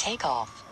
Take off.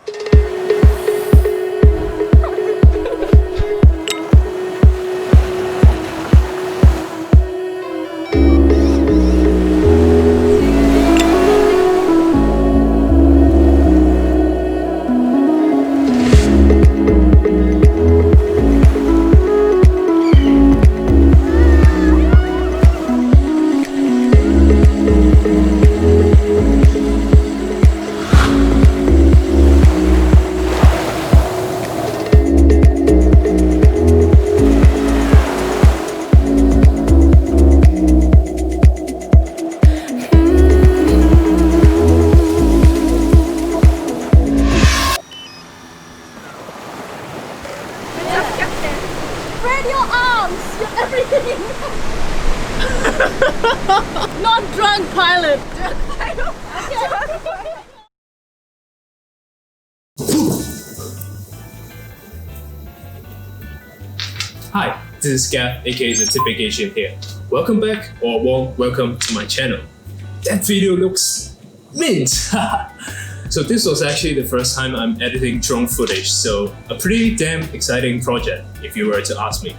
Spread your arms, you're everything. Not drunk pilot. Hi, this is Gav, aka the Typic Asian here. Welcome back, or warm welcome to my channel. That video looks mint! So this was actually the first time I'm editing drone footage, so a pretty damn exciting project if you were to ask me.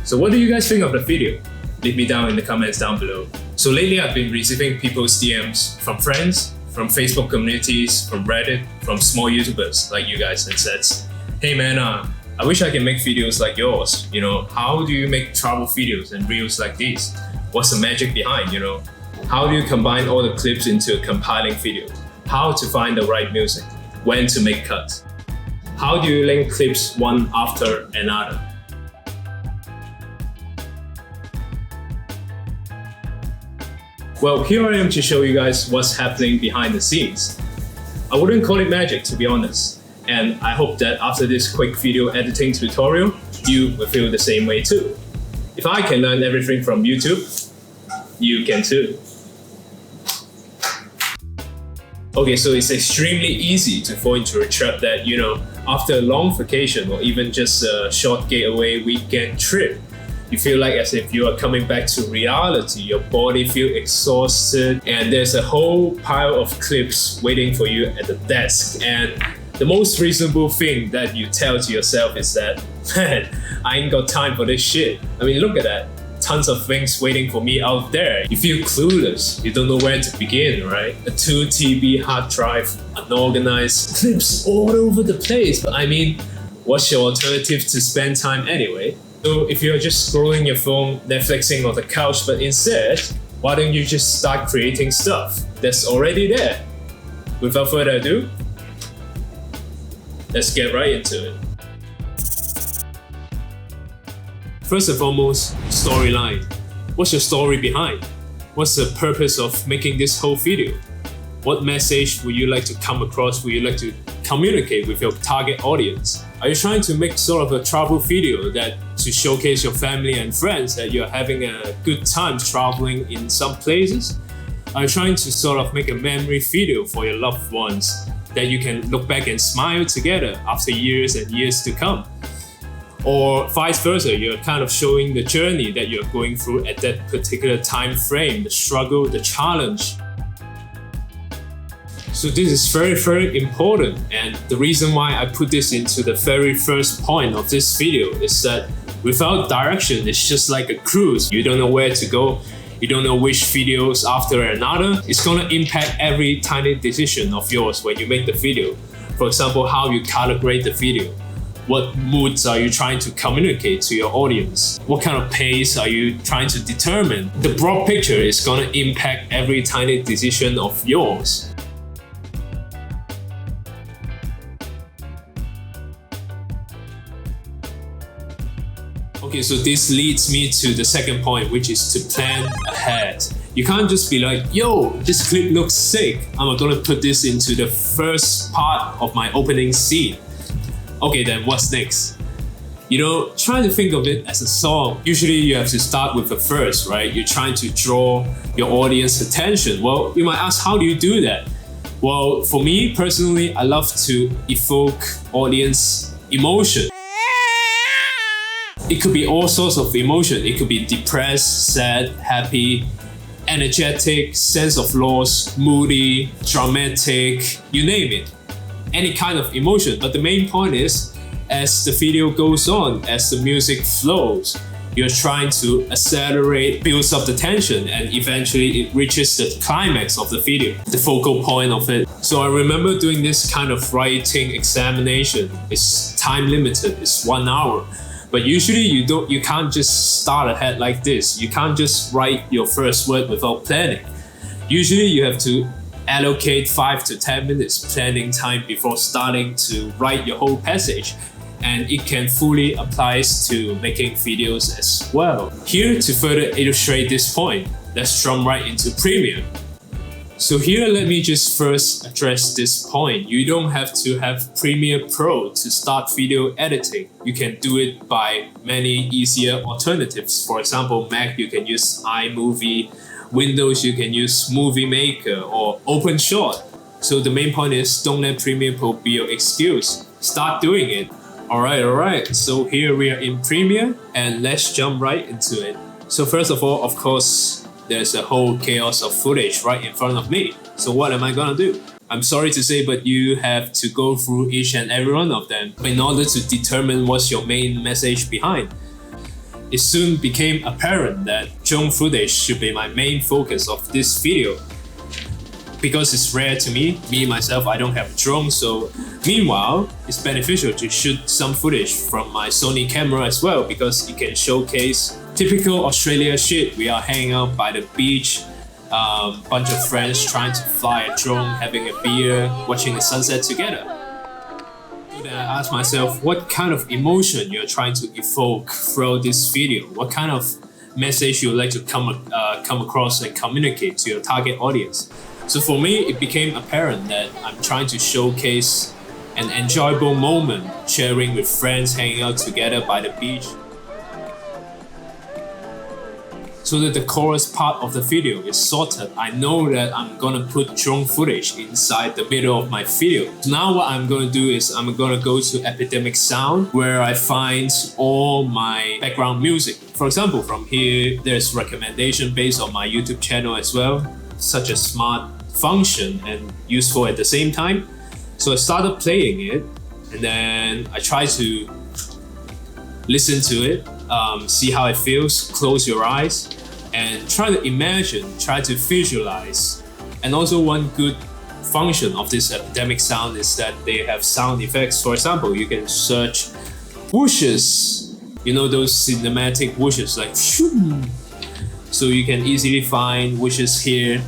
So what do you guys think of the video? Leave me down in the comments down below. So lately I've been receiving people's DMs from friends, from Facebook communities, from Reddit, from small YouTubers like you guys, and says, hey man, I wish I can make videos like yours. You know, how do you make travel videos and reels like these? What's the magic behind, you know? How do you combine all the clips into a compiling video? How to find the right music? When to make cuts? How do you link clips one after another? Well, here I am to show you guys what's happening behind the scenes. I wouldn't call it magic, to be honest. And I hope that after this quick video editing tutorial, you will feel the same way too. If I can learn everything from YouTube, you can too. Okay, so it's extremely easy to fall into a trap that, you know, after a long vacation or even just a short getaway weekend trip, you feel like as if you are coming back to reality, your body feels exhausted, and there's a whole pile of clips waiting for you at the desk. And the most reasonable thing that you tell to yourself is that, man, I ain't got time for this shit. I mean, look at that. Tons of things waiting for me out there. You feel clueless. You don't know where to begin, right? A 2 TB hard drive, unorganized, clips all over the place. But I mean, what's your alternative to spend time anyway? So if you're just scrolling your phone, Netflixing on the couch, but instead, why don't you just start creating stuff that's already there? Without further ado, let's get right into it. First and foremost, storyline. What's your story behind? What's the purpose of making this whole video? What message would you like to come across? Would you like to communicate with your target audience? Are you trying to make sort of a travel video that to showcase your family and friends that you're having a good time traveling in some places? Are you trying to sort of make a memory video for your loved ones that you can look back and smile together after years and years to come? Or vice versa, you're kind of showing the journey that you're going through at that particular time frame, the struggle, the challenge. So this is very, very important, and the reason why I put this into the very first point of this video is that without direction, it's just like a cruise. You don't know where to go, you don't know which videos after another. It's gonna impact every tiny decision of yours when you make the video. For example, how you calibrate the video. What moods are you trying to communicate to your audience? What kind of pace are you trying to determine? The broad picture is gonna impact every tiny decision of yours. Okay, so this leads me to the second point, which is to plan ahead. You can't just be like, yo, this clip looks sick. I'm gonna put this into the first part of my opening scene. Okay, then what's next? You know, try to think of it as a song. Usually you have to start with a verse, right? You're trying to draw your audience attention. Well, you might ask, how do you do that? Well, for me personally, I love to evoke audience emotion. It could be all sorts of emotion. It could be depressed, sad, happy, energetic, sense of loss, moody, dramatic, you name it. any kind of emotion. But the main point is, as the video goes on, as the music flows, you're trying to accelerate, builds up the tension, and eventually it reaches the climax of the video, the focal point of it. So I remember doing this kind of writing examination. It's time limited, it's 1 hour. But usually you can't just start ahead like this. You can't just write your first word without planning. Usually you have to allocate 5 to 10 minutes planning time before starting to write your whole passage. And it can fully apply to making videos as well. Here, to further illustrate this point, let's jump right into Premiere. So here, let me just first address this point. You don't have to have Premiere Pro to start video editing. You can do it by many easier alternatives. For example, Mac, you can use iMovie. Windows, you can use Movie Maker or OpenShot. So the main point is, don't let Premiere Pro be your excuse. Start doing it. Alright, so here we are in Premiere and let's jump right into it. So first of all, of course, there's a whole chaos of footage right in front of me. So what am I gonna do? I'm sorry to say, but you have to go through each and every one of them in order to determine what's your main message behind. It soon became apparent that drone footage should be my main focus of this video. Because it's rare to me myself, I don't have a drone, so meanwhile, it's beneficial to shoot some footage from my Sony camera as well, because it can showcase typical Australia shit. We are hanging out by the beach, bunch of friends trying to fly a drone, having a beer, watching the sunset together. So then I asked myself, what kind of emotion you're trying to evoke throughout this video? What kind of message you would like to come across and communicate to your target audience? So for me, it became apparent that I'm trying to showcase an enjoyable moment, sharing with friends, hanging out together by the beach. So that the chorus part of the video is sorted, I know that I'm gonna put drone footage inside the middle of my video. So now what I'm gonna do is I'm gonna go to Epidemic Sound, where I find all my background music. For example, from here, there's recommendation based on my YouTube channel as well. Such a smart function and useful at the same time. So I started playing it, and then I try to listen to it, see how it feels, close your eyes, and try to imagine, try to visualize. And also one good function of this Epidemic Sound is that they have sound effects. For example, you can search whooshes, you know, those cinematic whooshes like shoo. So you can easily find whooshes here.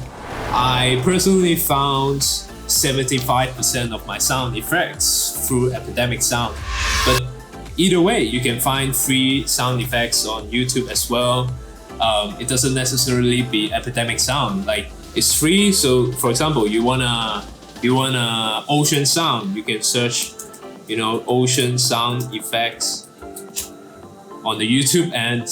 I personally found 75% of my sound effects through Epidemic Sound. But either way, you can find free sound effects on YouTube as well. It doesn't necessarily be Epidemic Sound. Like, it's free. So for example, you wanna ocean sound, you can search, you know, ocean sound effects on the YouTube, and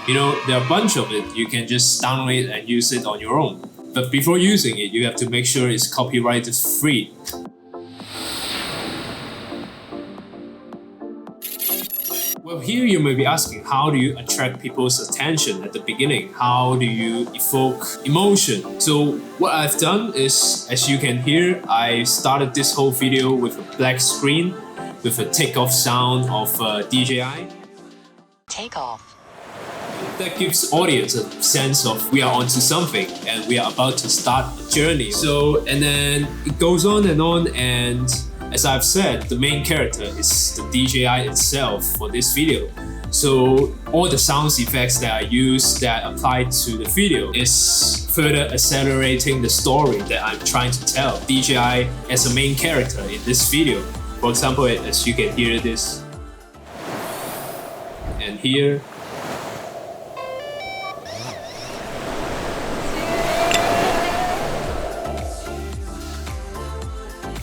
you know, there are a bunch of it. You can just download it and use it on your own. But before using it, you have to make sure it's copyrighted free. Well, here you may be asking, how do you attract people's attention at the beginning? How do you evoke emotion? So what I've done is, as you can hear, I started this whole video with a black screen with a takeoff sound of DJI. Takeoff. That gives audience a sense of we are onto something and we are about to start a journey. So, and then it goes on, and as I've said, the main character is the DJI itself for this video. So all the sound effects that I use that apply to the video is further accelerating the story that I'm trying to tell. DJI as a main character in this video. For example, as you can hear this, and here.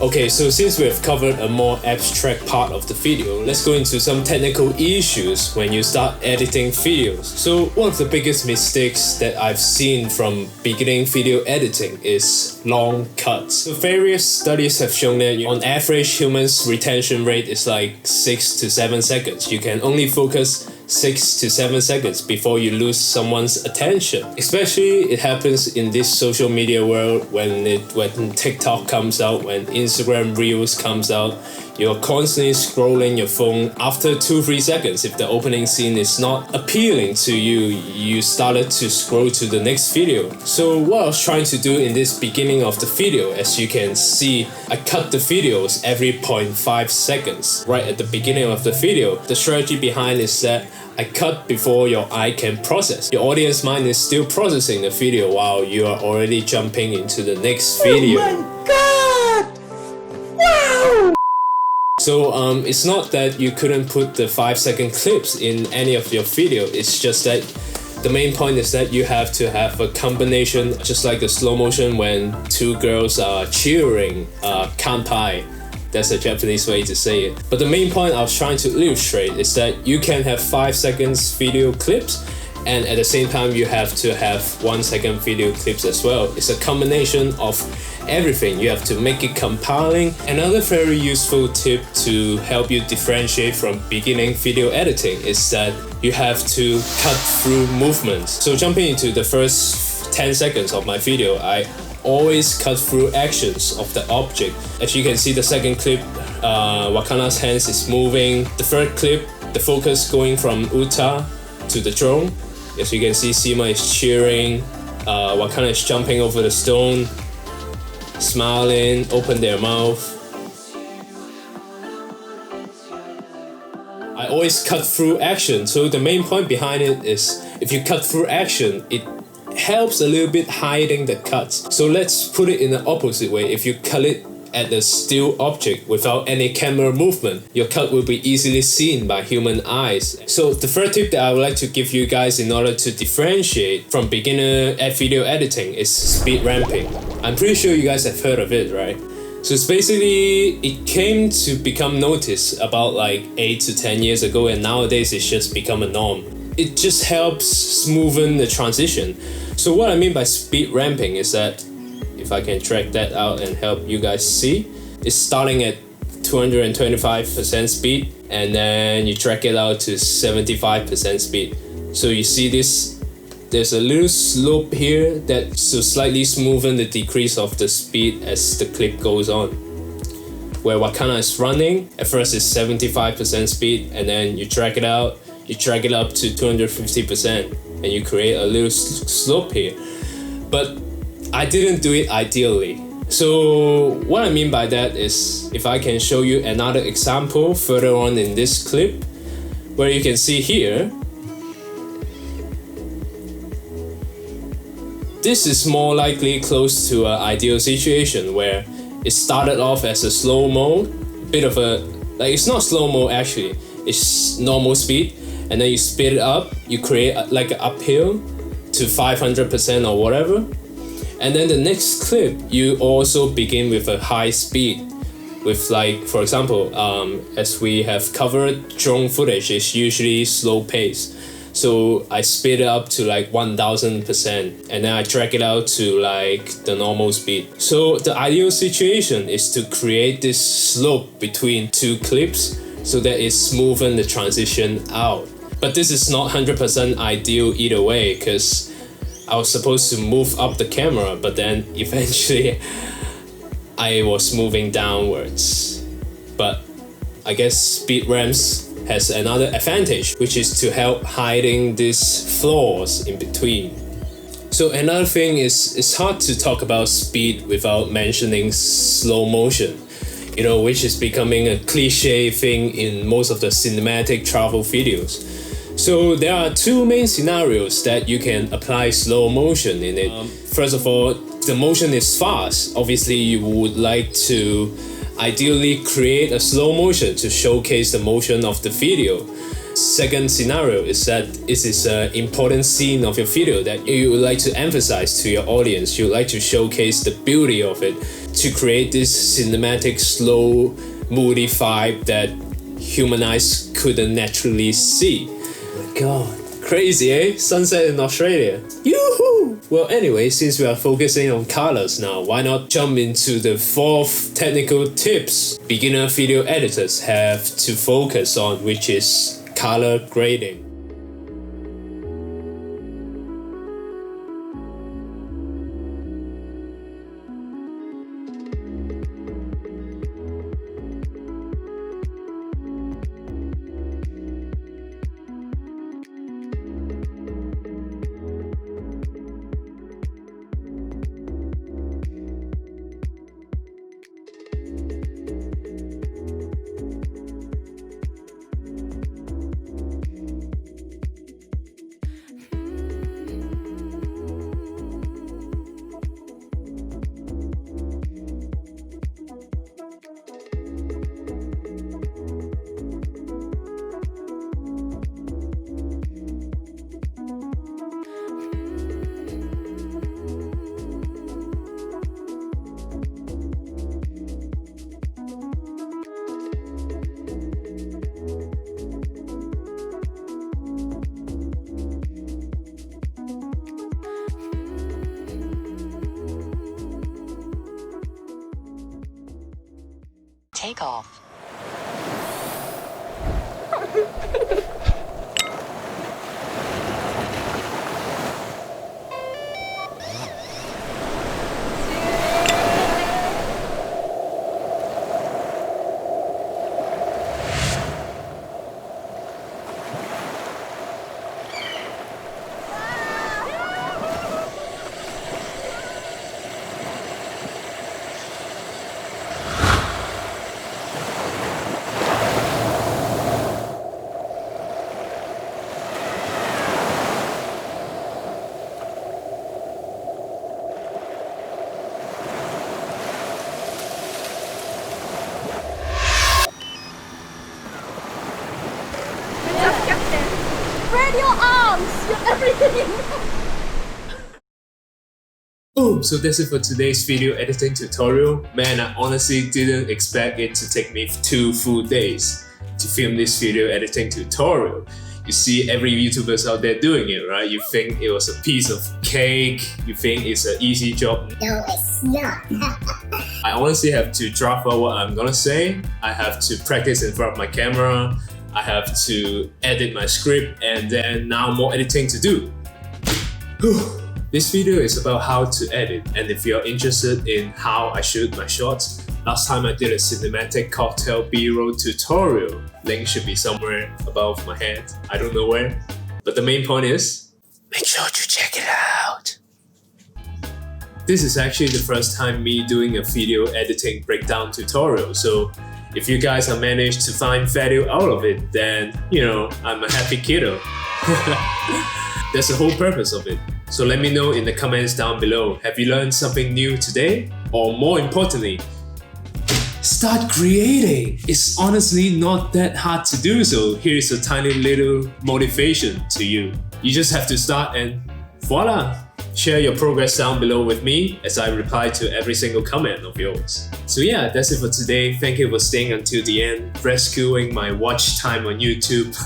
Okay, so since we have covered a more abstract part of the video, let's go into some technical issues when you start editing videos. So one of the biggest mistakes that I've seen from beginning video editing is long cuts. So various studies have shown that on average, humans' retention rate is like 6 to 7 seconds. You can only focus 6 to 7 seconds before you lose someone's attention. Especially it happens in this social media world when TikTok comes out, when Instagram Reels comes out. You're constantly scrolling your phone. After 2-3 seconds, if the opening scene is not appealing to you, you started to scroll to the next video. So what I was trying to do in this beginning of the video, as you can see, I cut the videos every 0.5 seconds. Right at the beginning of the video, the strategy behind is that I cut before your eye can process. Your audience mind is still processing the video while you are already jumping into the next video. Oh my god! Wow! So it's not that you couldn't put the 5-second clips in any of your video, it's just that the main point is that you have to have a combination, just like the slow motion when two girls are cheering, kanpai. That's a Japanese way to say it. But the main point I was trying to illustrate is that you can have 5 seconds video clips, and at the same time you have to have 1 second video clips as well. It's a combination of everything. You have to make it compelling. Another very useful tip to help you differentiate from beginning video editing is that you have to cut through movements. So jumping into the first 10 seconds of my video, I always cut through actions of the object. As you can see, the second clip, Wakana's hands is moving. The third clip, the focus going from Uta to the drone. As you can see, Sima is cheering, Wakana is jumping over the stone, smiling, open their mouth. I always cut through action, so the main point behind it is if you cut through action, it helps a little bit hiding the cuts. So let's put it in the opposite way. If you cut it at a still object without any camera movement, your cut will be easily seen by human eyes. So the third tip that I would like to give you guys in order to differentiate from beginner video editing is speed ramping. I'm pretty sure you guys have heard of it, right? So it's basically, it came to become noticed about like 8 to 10 years ago, and nowadays it's just become a norm. It just helps smoothen the transition. So what I mean by speed ramping is that, if I can track that out and help you guys see, it's starting at 225% speed and then you track it out to 75% speed. So you see this, there's a little slope here that to slightly smoothen the decrease of the speed as the clip goes on. Where Wakana is running, at first it's 75% speed, and then you drag it out, you drag it up to 250%, and you create a little slope here. But I didn't do it ideally. So what I mean by that is, if I can show you another example further on in this clip, where you can see here, this is more likely close to an ideal situation where it started off as a slow-mo, bit of a, like it's not slow-mo actually, it's normal speed, and then you speed it up, you create like an uphill to 500% or whatever. And then the next clip, you also begin with a high speed with, like, for example, as we have covered, drone footage is usually slow pace. So I speed it up to like 1000% and then I drag it out to like the normal speed. So the ideal situation is to create this slope between two clips so that it smoothen the transition out. But this is not 100% ideal either way, because I was supposed to move up the camera, but then eventually I was moving downwards. But I guess speed ramps has another advantage, which is to help hiding these flaws in between. So another thing is, it's hard to talk about speed without mentioning slow motion, you know, which is becoming a cliche thing in most of the cinematic travel videos. So there are two main scenarios that you can apply slow motion in it. First of all, the motion is fast. Obviously, you would like to ideally create a slow motion to showcase the motion of the video. Second scenario is that this is an important scene of your video that you would like to emphasize to your audience. You would like to showcase the beauty of it to create this cinematic, slow, moody vibe that human eyes couldn't naturally see. God, crazy, eh? Sunset in Australia. Yoo-hoo! Well, anyway, since we are focusing on colors now, why not jump into the fourth technical tips beginner video editors have to focus on, which is color grading. Take off. Spread your arms, you're everything. Boom! So that's it for today's video editing tutorial. Man, I honestly didn't expect it to take me 2 full days to film this video editing tutorial. You see every YouTuber's out there doing it, right? You think it was a piece of cake, you think it's an easy job. No, it's not. I honestly have to draft out what I'm gonna say. I have to practice in front of my camera. I have to edit my script, and then now more editing to do. This video is about how to edit, and if you're interested in how I shoot my shots, last time I did a cinematic cocktail B-roll tutorial. Link should be somewhere above my head. I don't know where. But the main point is, make sure to check it out. This is actually the first time me doing a video editing breakdown tutorial, so if you guys have managed to find value out of it, then, you know, I'm a happy kiddo. That's the whole purpose of it. So let me know in the comments down below, have you learned something new today? Or more importantly, start creating! It's honestly not that hard to do, so here's a tiny little motivation to you. You just have to start and voila! Share your progress down below with me as I reply to every single comment of yours. So yeah, that's it for today. Thank you for staying until the end, rescuing my watch time on YouTube.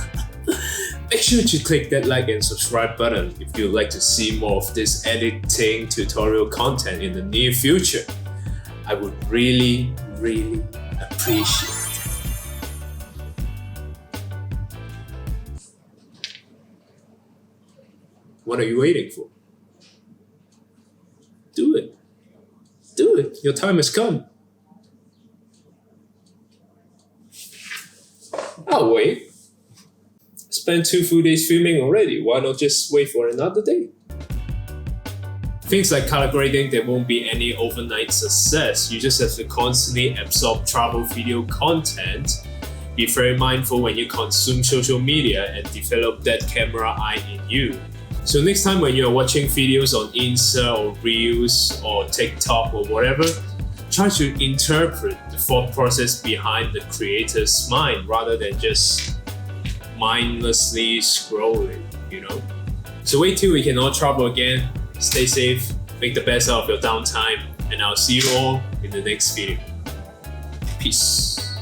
Make sure to click that like and subscribe button if you'd like to see more of this editing tutorial content in the near future. I would really appreciate it. What are you waiting for? Do it. Do it. Your time has come. I'll wait. Spent 2 full days filming already. Why not just wait for another day? Things like color grading, there won't be any overnight success. You just have to constantly absorb travel video content. Be very mindful when you consume social media and develop that camera eye in you. So next time when you're watching videos on Insta or Reels or TikTok or whatever, try to interpret the thought process behind the creator's mind rather than just mindlessly scrolling, you know? So wait till we can all travel again, stay safe, make the best out of your downtime, and I'll see you all in the next video. Peace.